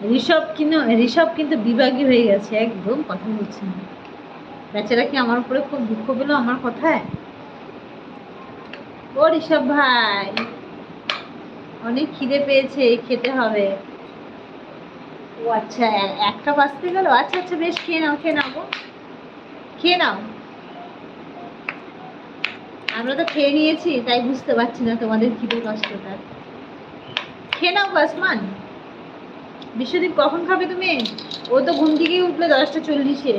ঋষভ কিন্তু বিভাগী হয়ে গেছে, একদম কথা বলছে না। বেচারা কি আমার উপরে খুব দুঃখ পেলো আমার কথায়? ও ঋষভ ভাই, অনেক খিদে পেয়েছে, খেতে হবে। ও আচ্ছা, একটা বাজতে গেল। আচ্ছা আচ্ছা, বেশ, খেয়ে নাও খেয়ে নাও গো, খেয়ে নাও। আমরা তো খেয়ে নিয়েছি, তাই বুঝতে পারছি না তোমাদের খিদে কষ্টটা। খেয়ে নাও গো আসমান। বিশ্বদীপ কখন খাবে তুমি? ও তো ঘুম থেকেই উঠলো 10টা 40-এ।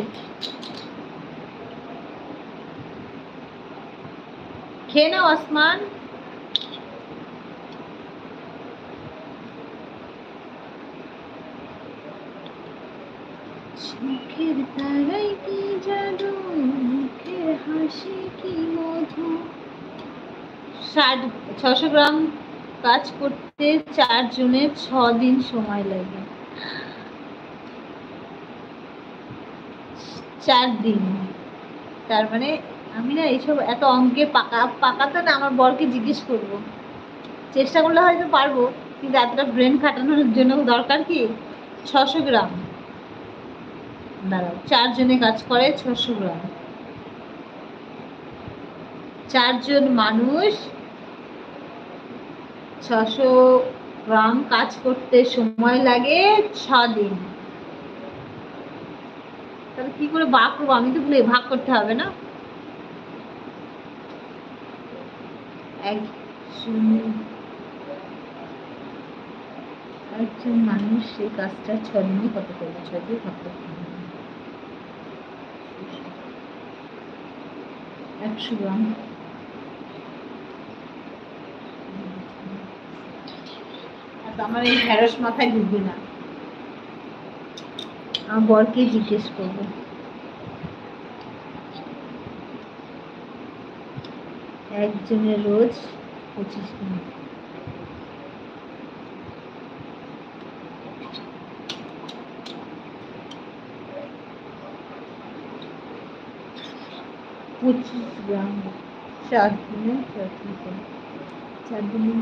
খেয়ে নাও আসমান। চোখের তারাই কি জাদু, মুখের হাসি কি মধু। 600 গ্রাম কাজ করতে 4 জনের 6 দিন সময় লাগে। 4 দিন, তার মানে আমি না এইসব এত অঙ্কে পাকা পাকা তো না, আমার বরকে জিজ্ঞেস করবো। চেষ্টা করলে হয়তো পারবো, কিন্তু এতটা ব্রেন খাটানোর জন্য দরকার কি 600 গ্রাম। দাঁড়াও, 4 জনে কাজ করে 600 গ্রাম, 4 জন মানুষ 600 গ্রাম কাজ করতে সময় লাগে 6 দিন। তাহলে কি করে ভাগ করবো? আমি তো ভুলে ভাগ করতে হবে না। একজন মানুষ সেই কাজটা 6 দিনে কত করবে? 6 দিয়ে ভাগ করতে হবে। 100 গ্রাম। আমার এই ঢেঁড়স মাথায় ঢুকবে না, আমার বরকে জিজ্ঞেস করবো। একজনের রোজ 25 দিন। 25 গ্রাম, 4 দিনে 4 দিনে।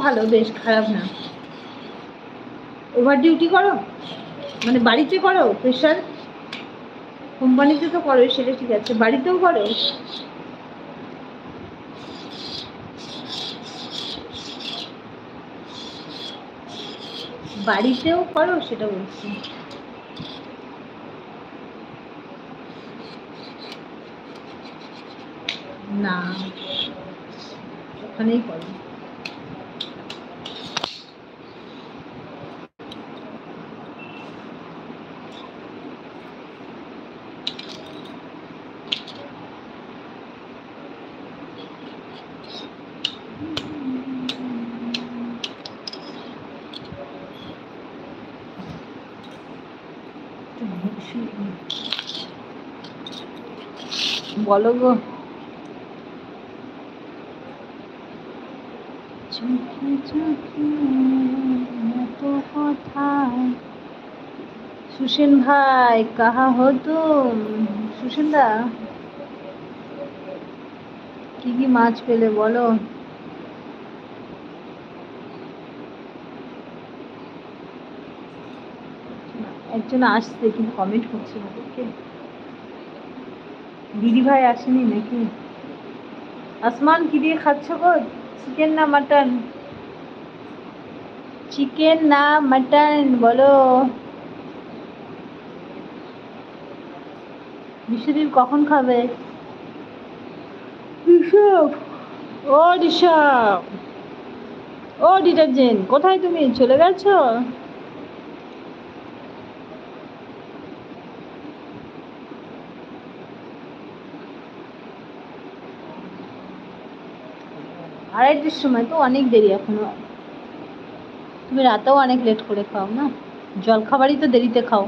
ভালো, বেশ খারাপ না। ওভার ডিউটি করো, মানে বাড়িতে করো? প্রেশার কোম্পানিতে তো করো, সেটা ঠিক আছে, বাড়িতেও করো? বাড়িতেও করো সেটা বলছি। না, ওখানেই করো। বলো গো। চোখে চোখে এত কথা। সুসেন ভাই কাহা হো তুম? সুসেন দা, কি কি মাছ পেলে বলো? একজন আসছে কিন্তু কমেন্ট করছে না, ওকে। দিদি ভাই আসেনি নাকি? আসমান কি দিয়ে খাচ্ছ গো? চিকেন না মাটন? চিকেন না মাটন বলো? বিশ্বদীপ কখন খাবে? ঋষভ, ও ঋষভ, ও ডিটারজেন্ট, কোথায় তুমি চলে গেছো? আড়াইটের সময় তো অনেক দেরি এখনো। তুমি রাতেও অনেক লেট করে খাও না, জল খাবারই তো দেরিতে খাও।